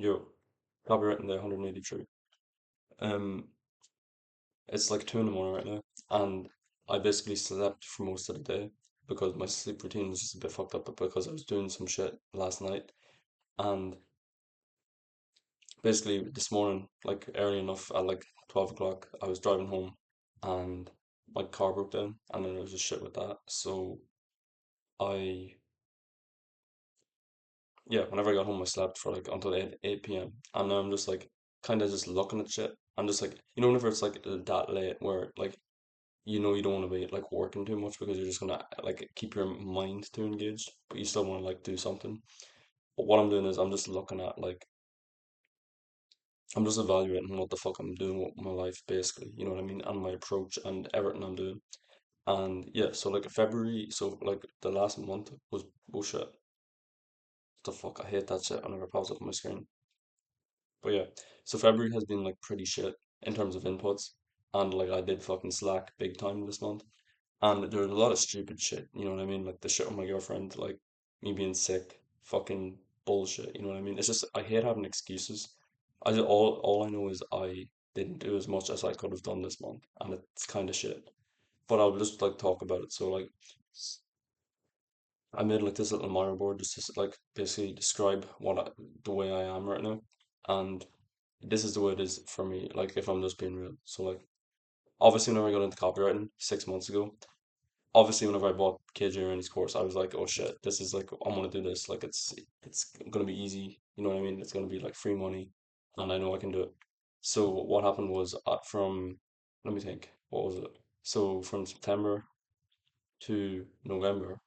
Yo, copywriting day 183. Um, it's like 2 in the morning right now, and I basically slept for most of the day because my sleep routine was just a bit fucked up because I was doing some shit last night. And basically this morning, like early enough at like 12 o'clock, I was driving home and my car broke down, and then there was just shit with that. So I, yeah, whenever I got home, I slept for like until 8 p.m. And now I'm just like kind of just looking at shit. I'm just like, whenever it's like that late where like you don't want to be like working too much because you're just gonna like keep your mind too engaged, but you still want to like do something. But what I'm doing is I'm just looking at like I'm just evaluating what the fuck I'm doing with my life, basically. You know what I mean? And my approach and everything I'm doing. And yeah, so like February, so like the last month was bullshit. What the fuck? I hate that shit whenever it pops up on my screen. But yeah, so February has been like pretty shit in terms of inputs. And like I did fucking slack big time this month. And there's a lot of stupid shit, you know what I mean? Like the shit with my girlfriend, like me being sick, fucking bullshit, you know what I mean? It's just I hate having excuses. All I know is I didn't do as much as I could have done this month, and it's kind of shit. But I'll just like talk about it. So like I made like this little Miro board just to like basically describe the way I am right now, and this is the way it is for me. Like if I'm just being real. So like obviously whenever I got into copywriting 6 months ago. Obviously whenever I bought KJ Rainey's course, I was like, oh shit, this is like I'm gonna do this. Like it's gonna be easy. You know what I mean? It's gonna be like free money, and I know I can do it. So what happened was from let me think, what was it? So from September to November,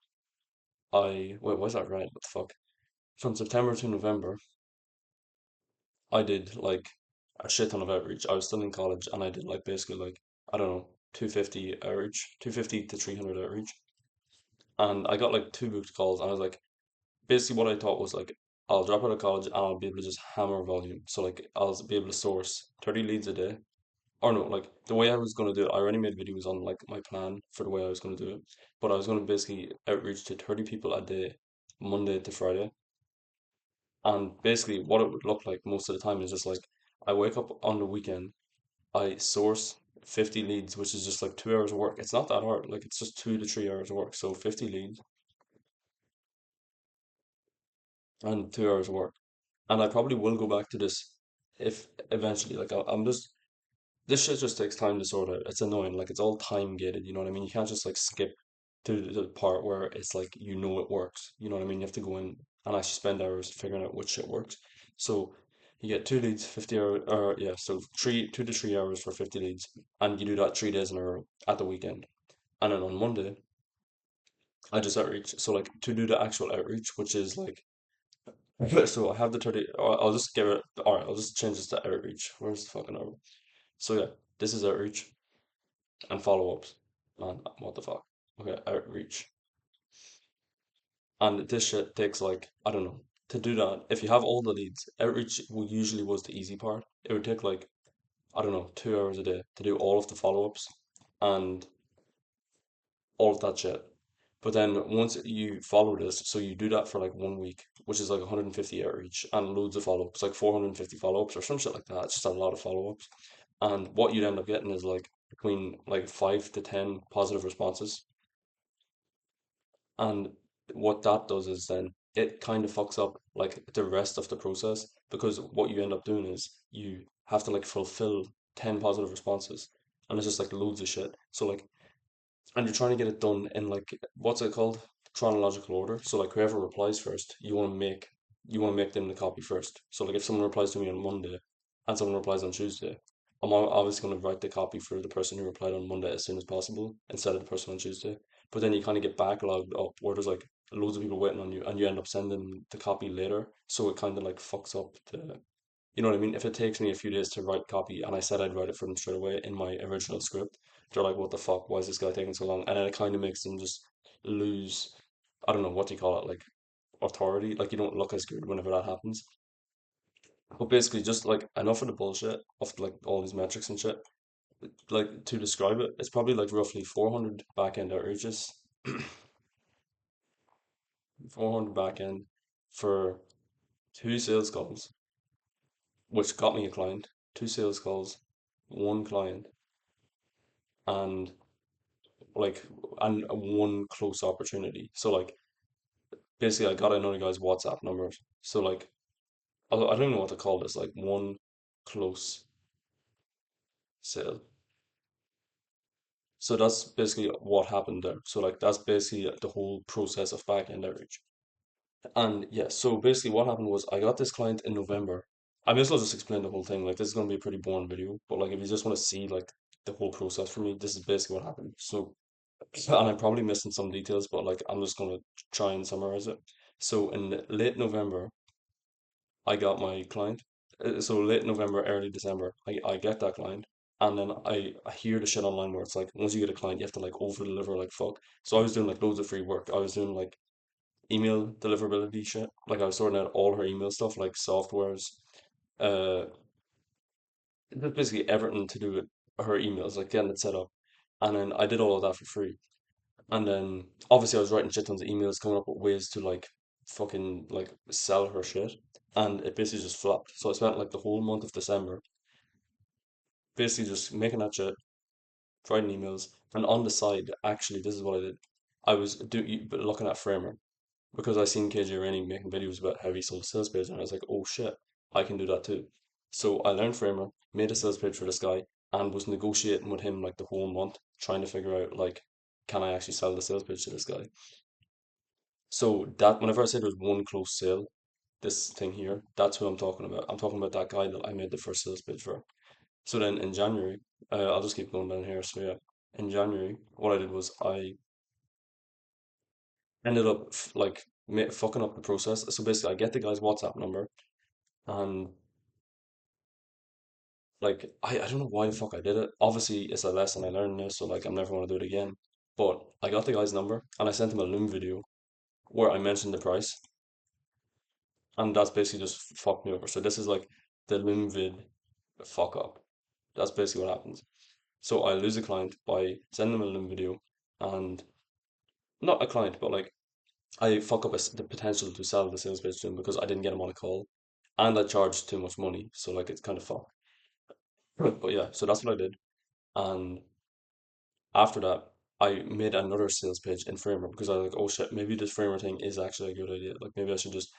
wait, was that right? What the fuck? From September to November, I did like a shit ton of outreach. I was still in college, and I did like basically like I don't know 250 outreach, 250 to 300 outreach, and I got like two booked calls, and I was like basically what I thought was like I'll drop out of college and I'll be able to just hammer volume. So like I'll be able to source 30 leads a day. Or no, like the way I was gonna do it, I already made videos on like my plan for the way I was gonna do it. But I was gonna basically outreach to 30 people a day, Monday to Friday. And basically what it would look like most of the time is just like I wake up on the weekend, I source 50 leads, which is just like 2 hours of work. It's not that hard, like it's just 2 to 3 hours of work. So 50 leads and 2 hours of work. And I probably will go back to this if eventually. Like I'm just this shit just takes time to sort out. It's annoying. Like it's all time gated. You know what I mean? You can't just like skip to the part where it's like you know it works. You know what I mean? You have to go in and actually spend hours figuring out which shit works. So you get two leads, 50 hours, or yeah, so 2 to 3 hours for 50 leads, and you do that 3 days in a row at the weekend. And then on Monday, I just outreach. So like to do the actual outreach, which is like so I have the 30. I'll just give it. All right, I'll just change this to outreach. Where's the fucking outreach? So yeah, this is outreach and follow-ups. Man, what the fuck? Okay, outreach. And this shit takes like, I don't know, to do that. If you have all the leads, outreach usually was the easy part. It would take like, I don't know, 2 hours a day to do all of the follow-ups and all of that shit. But then once you follow this, so you do that for like 1 week, which is like 150 outreach and loads of follow-ups, like 450 follow-ups or some shit like that. It's just a lot of follow-ups. And what you'd end up getting is like between like 5 to 10 positive responses. And what that does is then it kind of fucks up like the rest of the process because what you end up doing is you have to like fulfill 10 positive responses, and it's just like loads of shit. So like and you're trying to get it done in like what's it called? Chronological order. So like whoever replies first, you want to make them the copy first. So like if someone replies to me on Monday and someone replies on Tuesday, obviously going to write the copy for the person who replied on Monday as soon as possible instead of the person on Tuesday. But then you kind of get backlogged up where there's like loads of people waiting on you and you end up sending the copy later. So it kind of like fucks up the you know what I mean? If it takes me a few days to write copy and I said I'd write it for them straight away in my original script, they're like, what the fuck? Why is this guy taking so long? And then it kind of makes them just lose, I don't know, what do you call it, like authority. Like you don't look as good whenever that happens. But basically, just like enough of the bullshit of like all these metrics and shit. Like to describe it, it's probably like roughly 400 back end outreaches, 400 back end for two sales calls. which got me a client, two sales calls, one client, and like and one close opportunity. So like basically I got another guy's WhatsApp numbers. So like I don't know what to call this, like one close sale. So that's basically what happened there. So like that's basically the whole process of back end outreach. And yeah, so basically what happened was I got this client in November. I may as well just explain the whole thing. Like this is gonna be a pretty boring video, but like if you just want to see like the whole process for me, this is basically what happened. So and I'm probably missing some details, but like I'm just gonna try and summarize it. So in late November, I got my client. So late November, early December, I get that client, and then I hear the shit online where it's like once you get a client, you have to like over deliver like fuck. So I was doing like loads of free work. I was doing like email deliverability shit. Like I was sorting out all her email stuff, like softwares, uh, just basically everything to do with her emails, like getting it set up. And then I did all of that for free. And then obviously I was writing shit tons of emails, coming up with ways to like fucking like sell her shit. And it basically just flopped. So I spent like the whole month of December basically just making that shit, writing emails. And on the side, actually, this is what I did. I was looking at Framer because I seen KJ Rainey making videos about how he sold a sales page, and I was like, oh shit, I can do that too. So I learned Framer, made a sales page for this guy, and was negotiating with him like the whole month, trying to figure out like, can I actually sell the sales page to this guy? So that whenever I said there was one close sale, this thing here, that's who I'm talking about. I'm talking about that guy that I made the first sales page for. So then in January, I'll just keep going down here. So yeah, in January, what I did was I ended up like fucking up the process. So basically, I get the guy's WhatsApp number, and like I don't know why the fuck I did it. Obviously, it's a lesson I learned now, so like I'm never gonna do it again. But I got the guy's number, and I sent him a Loom video where I mentioned the price, and that's basically just fucked me over. So this is like the Loom vid fuck up. That's basically what happens. So I lose a client by sending them a Loom video, and not a client, but like I fuck up the potential to sell the sales page to him because I didn't get him on a call, and I charged too much money. So like it's kind of fucked. But yeah, so that's what I did, and after that, I made another sales page in Framer because I was like, oh shit, maybe this Framer thing is actually a good idea. Like maybe I should just.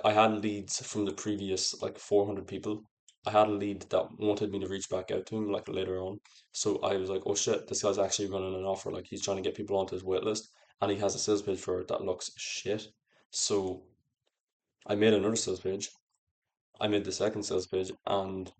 I had leads from the previous like 400 people. I had a lead that wanted me to reach back out to him like later on. So I was like, oh shit, this guy's actually running an offer. Like he's trying to get people onto his wait list, and he has a sales page for it that looks shit. So I made another sales page. I made the second sales page, and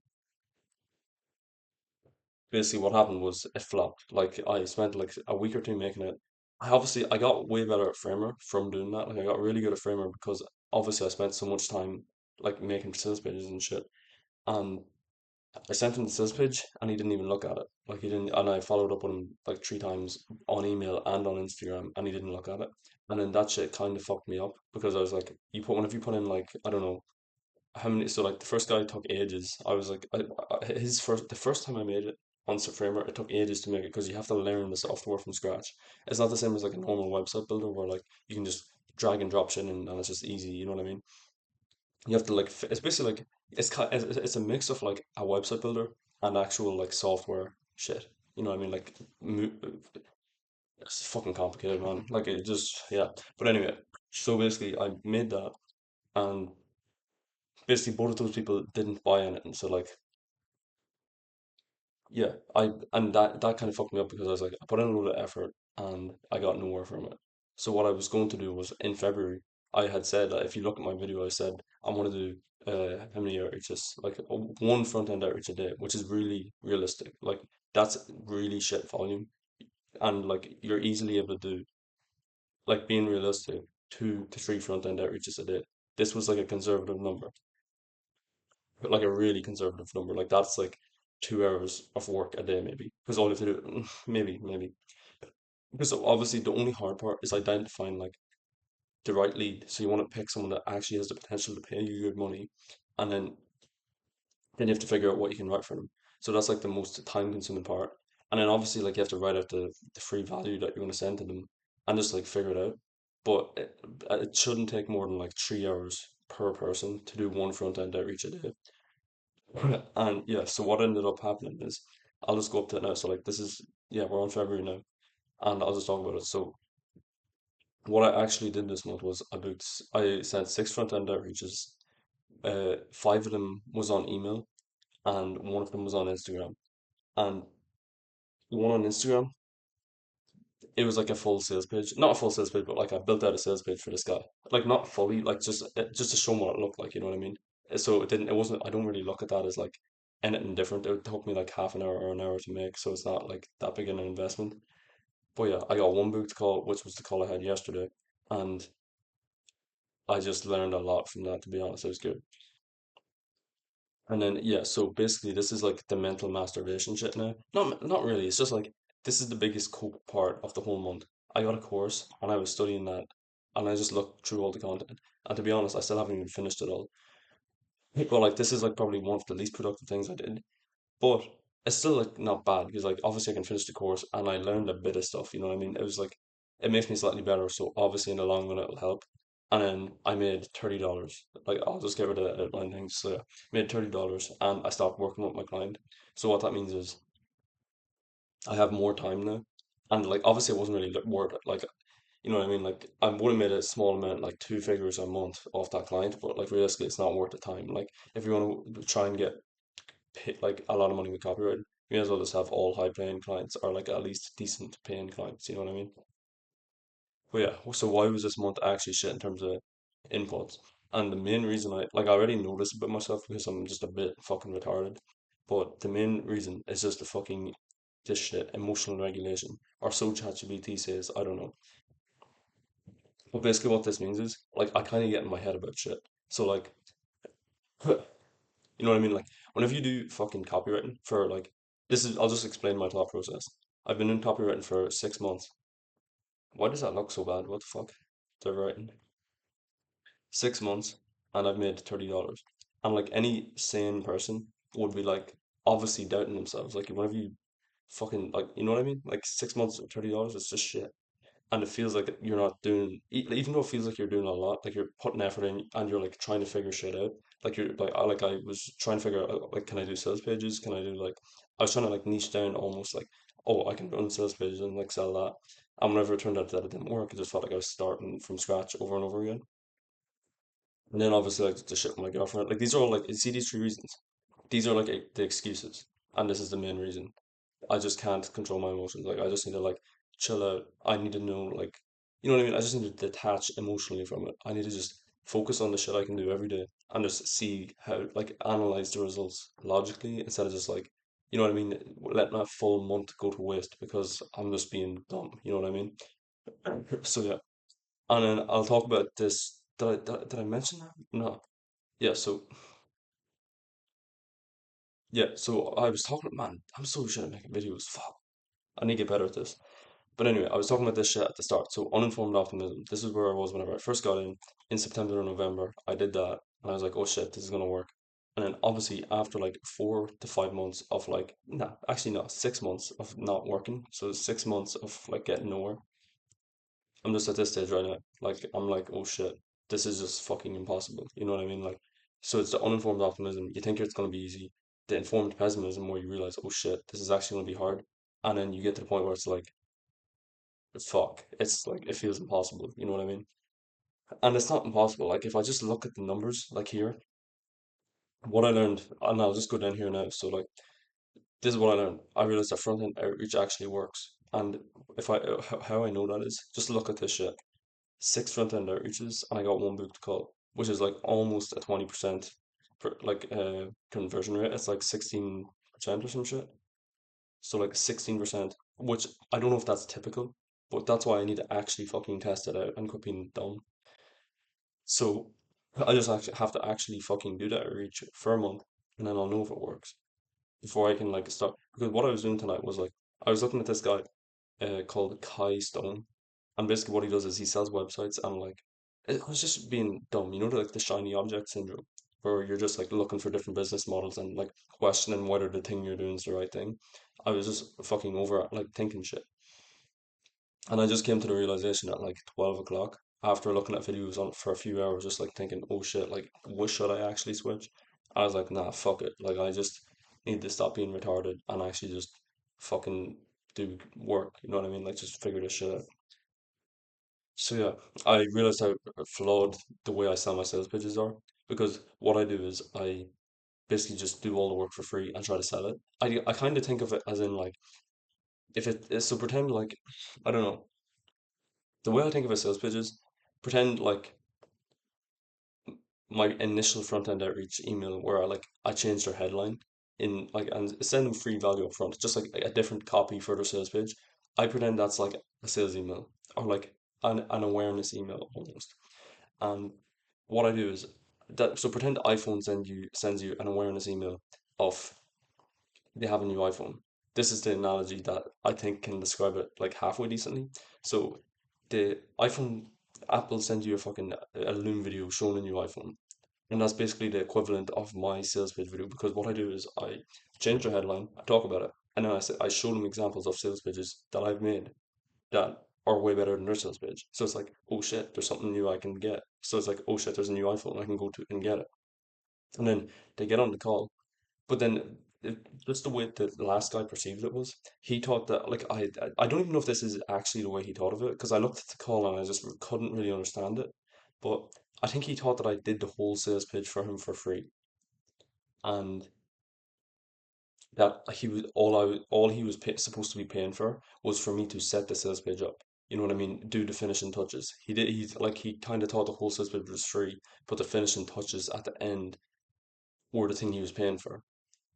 basically what happened was it flopped. Like I spent like a week or two making it. I got way better at Framer from doing that. Like I got really good at Framer because obviously I spent so much time like making sales pages and shit. And I sent him the sales page and he didn't even look at it. Like he didn't, and I followed up with him like three times on email and on Instagram, and he didn't look at it. And then that shit kind of fucked me up because I was like, whenever you put in like I don't know how many, so like the first guy took ages. I was like, the first time I made it on Framer, it took ages to make it because you have to learn the software from scratch. It's not the same as like a normal website builder where like you can just drag and drop shit in and it's just easy. You know what I mean? You have to like it's basically like it's a mix of like a website builder and actual like software shit. You know what I mean? Like it's fucking complicated, man. Like it just yeah. But anyway, so basically I made that and basically both of those people didn't buy anything. So like yeah, I and that kind of fucked me up because I was like I put in a lot of effort and I got nowhere from it. So what I was going to do was in February I had said that if you look at my video I said I want to do how many outreaches like one front end outreach a day, which is really realistic. Like that's really shit volume and like you're easily able to do like being realistic 2 to 3 front end outreaches a day. This was like a conservative number, but like a really conservative number. Like that's like 2 hours of work a day, maybe. Because all you have to do, maybe. Because obviously the only hard part is identifying like the right lead. So you want to pick someone that actually has the potential to pay you good money, and then you have to figure out what you can write for them. So that's like the most time consuming part. And then obviously like you have to write out the free value that you're going to send to them and just like figure it out. But it shouldn't take more than like 3 hours per person to do one front end outreach a day. And yeah, so what ended up happening is I'll just go up to it now. So like this is yeah, we're on February now, and I'll just talk about it. So what I actually did this month was I sent six front end outreaches. Five of them was on email, and one of them was on Instagram. And the one on Instagram, it was like a full sales page, not a full sales page, but like I built out a sales page for this guy, like not fully, like just to show him what it looked like, you know what I mean? So it didn't, it wasn't. I don't really look at that as like anything different. It took me like half an hour or an hour to make, so it's not like that big an investment. But yeah, I got one booked call, which was the call I had yesterday, and I just learned a lot from that. To be honest, it was good. And then yeah, so basically this is like the mental masturbation shit now. Not really. It's just like this is the biggest cope part of the whole month. I got a course and I was studying that and I just looked through all the content. And to be honest, I still haven't even finished it all. But like this is like probably one of the least productive things I did. But it's still like not bad because like obviously I can finish the course and I learned a bit of stuff, you know what I mean? It was like it makes me slightly better, so obviously in the long run it'll help. And then I made $30. Like I'll just get rid of that outline thing. So yeah, made $30 and I stopped working with my client. So what that means is I have more time now. And like obviously it wasn't really worth it. Like you know what I mean? Like I would have made a small amount, like two figures a month off that client, but like realistically it's not worth the time. Like if you want to try and get pay, like a lot of money with copyright, you may as well just have all high paying clients or like at least decent paying clients, you know what I mean? But yeah, so why was this month actually shit in terms of inputs? And the main reason I already know this about myself because I'm just a bit fucking retarded. But the main reason is just the fucking this shit, emotional regulation. Or so ChatGPT says, I don't know. But basically what this means is like I kinda get in my head about shit. So like you know what I mean? Like, whenever you do fucking copywriting for like, I'll just explain my thought process. I've been in copywriting for 6 months. Why does that look so bad? What the fuck? They're writing 6 months and I've made $30. And like any sane person would be like, obviously doubting themselves. Like, whenever you fucking, like, you know what I mean? Like, 6 months or $30, it's just shit. And it feels like you're not doing even though it feels like you're doing a lot, like you're putting effort in and you're like trying to figure shit out. Like you're like I was trying to figure out like can I do sales pages, can I do like I was trying to like niche down almost like, oh, I can run sales pages and like sell that. And whenever it turned out that it didn't work, I just felt like I was starting from scratch over and over again. And then obviously like the shit with my girlfriend, like these are all like, you see these three reasons, these are like the excuses, and this is the main reason. I just can't control my emotions. Like I just need to like chill out. I need to know like, you know what I mean? I just need to detach emotionally from it. I need to just focus on the shit I can do every day and just see how like analyze the results logically instead of just like, you know what I mean, letting that full month go to waste because I'm just being dumb. You know what I mean? So yeah, and then I'll talk about this. Did I mention that? No. Yeah. So yeah. So I was talking. Man, I'm so shit at making videos. Fuck. I need to get better at this. But anyway, I was talking about this shit at the start. So uninformed optimism. This is where I was whenever I first got in September or November. I did that and I was like, oh shit, this is gonna work. And then obviously after like 4 to 5 months of like, nah, actually not 6 months of not working. So 6 months of like getting nowhere. I'm just at this stage right now. Like I'm like, oh shit, this is just fucking impossible. You know what I mean? Like, so it's the uninformed optimism. You think it's gonna be easy. The informed pessimism where you realize, oh shit, this is actually gonna be hard. And then you get to the point where it's like, fuck, it's like it feels impossible. You know what I mean? And it's not impossible. Like if I just look at the numbers, like here, what I learned, and I'll just go down here now. So like this is what I learned. I realized that front end outreach actually works. And if I how I know that is just look at this shit. Six front end outreaches, and I got one booked call, which is like almost a 20% conversion rate. It's like 16% or some shit. So like 16%, which I don't know if that's typical, but that's why I need to actually fucking test it out and quit being dumb. So I just actually have to actually fucking do that outreach for a month, and then I'll know if it works before I can like start. Because what I was doing tonight was like I was looking at this guy called Kai Stone, and basically what he does is he sells websites, and like it was just being dumb, you know, like the shiny object syndrome, where you're just like looking for different business models and like questioning whether the thing you're doing is the right thing. I was just fucking over it, like thinking shit. And I just came to the realization at like 12 o'clock after looking at videos on it for a few hours, just like thinking, oh shit, like, what should I actually switch? I was like, nah, fuck it. Like I just need to stop being retarded and actually just fucking do work. You know what I mean? Like just figure this shit out. So yeah, I realized how flawed the way I sell my sales pitches are because what I do is I basically just do all the work for free and try to sell it. I kind of think of it as in like if it is so pretend like I don't know the way I think of a sales pitch is pretend like my initial front end outreach email where I changed their headline in like and send them free value up front, just like a different copy for their sales page. I pretend that's like a sales email or like an awareness email almost. And what I do is that so pretend iPhone sends you an awareness email of they have a new iPhone. This is the analogy that I think can describe it like halfway decently. So the iPhone Apple sends you a fucking a Loom video showing a new iPhone. And that's basically the equivalent of my sales page video because what I do is I change the headline, I talk about it, and then I show them examples of sales pages that I've made that are way better than their sales page. So it's like, oh shit, there's something new I can get. So it's like, oh shit, there's a new iPhone I can go to and get it. And then they get on the call. But then just the way the last guy perceived it was, he thought that like I don't even know if this is actually the way he thought of it because I looked at the call and I just couldn't really understand it. But I think he thought that I did the whole sales pitch for him for free, and that he was all he was supposed to be paying for was for me to set the sales page up. You know what I mean? Do the finishing touches. He kind of thought the whole sales page was free, but the finishing touches at the end were the thing he was paying for,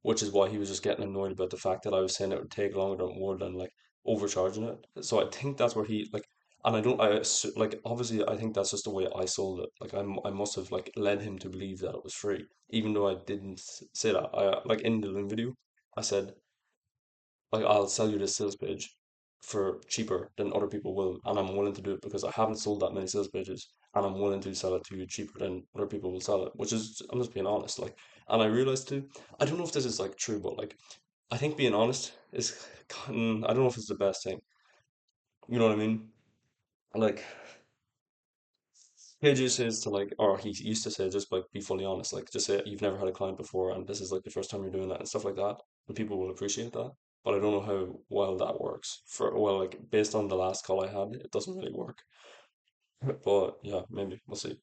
which is why he was just getting annoyed about the fact that I was saying it would take longer than it would and like overcharging it. So I think that's where he like, and I don't, like obviously I think that's just the way I sold it. Like I must have like led him to believe that it was free, even though I didn't say that. I like in the Loom video, I said like I'll sell you this sales page for cheaper than other people will, and I'm willing to do it because I haven't sold that many sales pages, and I'm willing to sell it to you cheaper than other people will sell it. Which is I'm just being honest, like, and I realized too. I don't know if this is like true, but like I think being honest is, I don't know if it's the best thing. You know what I mean? Like, Paige says to like, or he used to say, just like be fully honest. Like, just say you've never had a client before, and this is like the first time you're doing that and stuff like that, and people will appreciate that. But I don't know how well that works. For well, like based on the last call I had, it doesn't really work. But yeah, maybe we'll see.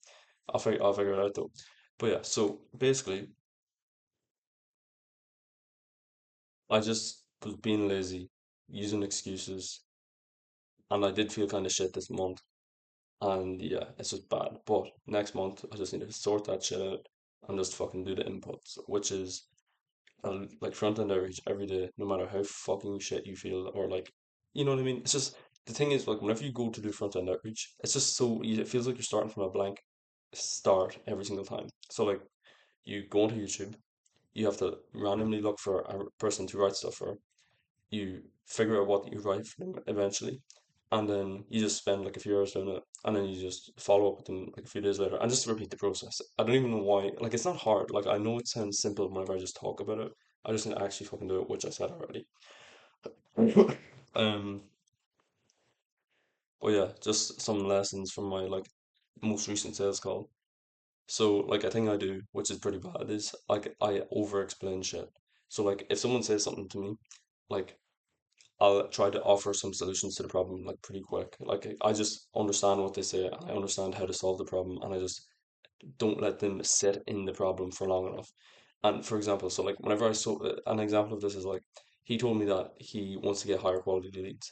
I'll figure it out though. But yeah, so basically, I just was being lazy, using excuses, and I did feel kind of shit this month. And yeah, it's just bad. But next month, I just need to sort that shit out and just fucking do the inputs, which is like front end outreach every day, no matter how fucking shit you feel or like, you know what I mean? It's just the thing is like whenever you go to do front end outreach, it's just so easy. It feels like you're starting from a blank start every single time. So like you go onto YouTube, you have to randomly look for a person to write stuff for, you figure out what you write for them eventually, and then you just spend like a few hours doing it, and then you just follow up with them like a few days later, and just repeat the process. I don't even know why. Like it's not hard. Like I know it sounds simple whenever I just talk about it. I just need to actually fucking do it, which I said already. Um, but yeah, just some lessons from my like most recent sales call. So like a thing I do, which is pretty bad, is like I over explain shit. So like if someone says something to me, like I'll try to offer some solutions to the problem like pretty quick. Like I just understand what they say, I understand how to solve the problem, and I just don't let them sit in the problem for long enough. And for example, so like whenever I saw an example of this is like he told me that he wants to get higher quality leads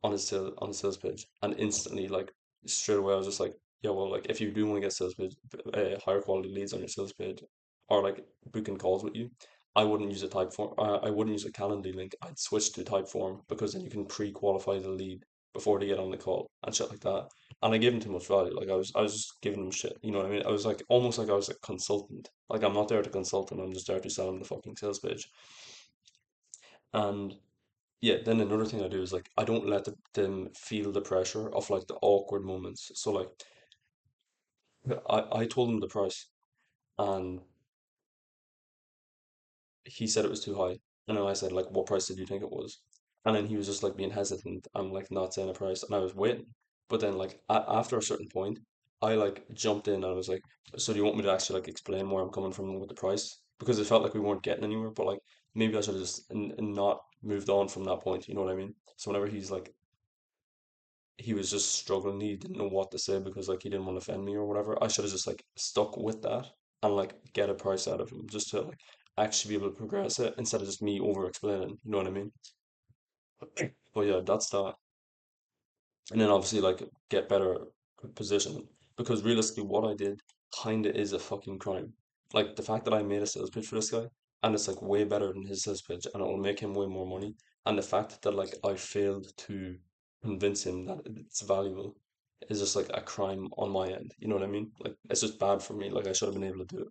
on his sales page, and instantly like straight away I was just like, yeah, well, like if you do want to get sales page, higher quality leads on your sales page, or like booking calls with you, I wouldn't use a type form. I wouldn't use a Calendly link. I'd switch to type form because then you can pre-qualify the lead before they get on the call and shit like that. And I gave him too much value. Like I was just giving him shit. You know what I mean? I was like almost like I was a consultant. Like I'm not there to consult him. I'm just there to sell him the fucking sales page. And yeah, then another thing I do is like I don't let them feel the pressure of like the awkward moments. So like I told him the price and he said it was too high. And then I said like what price did you think it was? And then he was just like being hesitant and like not saying a price and I was waiting. But then like after a certain point, I like jumped in and I was like, so do you want me to actually like explain where I'm coming from with the price? because it felt like we weren't getting anywhere. But like maybe I should have just not moved on from that point. You know what I mean? So whenever he's like he was just struggling, he didn't know what to say because like he didn't want to offend me or whatever. I should have just like stuck with that and like get a price out of him just to like actually be able to progress it instead of just me over explaining. You know what I mean? But yeah, that's that. And then obviously like get better positioning because realistically what I did kinda is a fucking crime. Like the fact that I made a sales pitch for this guy and it's like way better than his sales pitch and it will make him way more money, and the fact that like I failed to convince him that it's valuable is just like a crime on my end. You know what I mean? Like it's just bad for me. Like I should have been able to do it.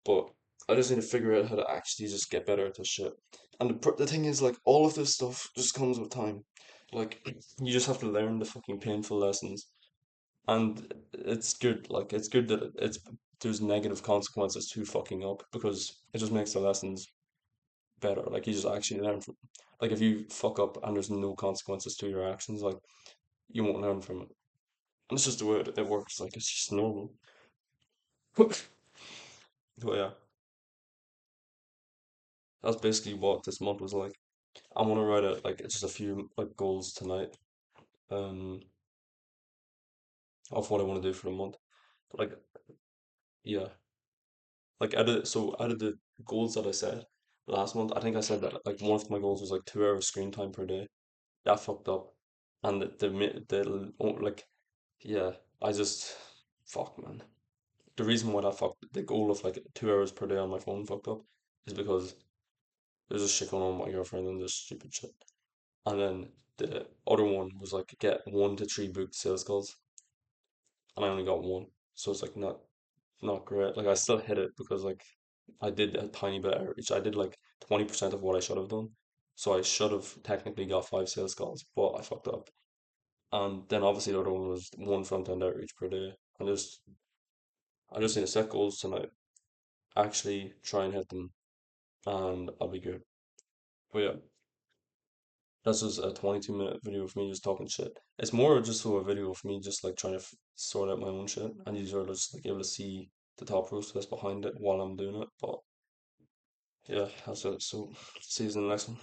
But I just need to figure out how to actually just get better at this shit. And the thing is, like, all of this stuff just comes with time. Like, you just have to learn the fucking painful lessons. And it's good, like, it's good that there's negative consequences to fucking up because it just makes the lessons better. Like, you just actually learn from, like, if you fuck up and there's no consequences to your actions, like, you won't learn from it. And it's just the way it works. Like, it's just normal. But yeah, that's basically what this month was like. I want to write out like just a few like goals tonight, um, of what I want to do for the month. Like yeah, like out of the goals that I set last month, I think I said that like one of my goals was like 2 hours screen time per day. That fucked up, and like yeah, I just fuck man. The reason why that fucked the goal of like 2 hours per day on my phone fucked up is because there's just shit going on with my girlfriend and this stupid shit. And then the other one was like get 1 to 3 booked sales calls, and I only got one. So it's like not great. Like I still hit it because like I did a tiny bit of outreach. I did like 20% of what I should have done. So I should have technically got 5 sales calls, but I fucked up. And then obviously the other one was 1 front end outreach per day. I just need to set goals tonight, actually try and hit them, and I'll be good. But yeah, that's just a 22-minute video of me just talking shit. It's more just so a video of me just like trying to sort out my own shit, and you are just like able to see the thought process behind it while I'm doing it. But yeah, that's it. So see you in the next one.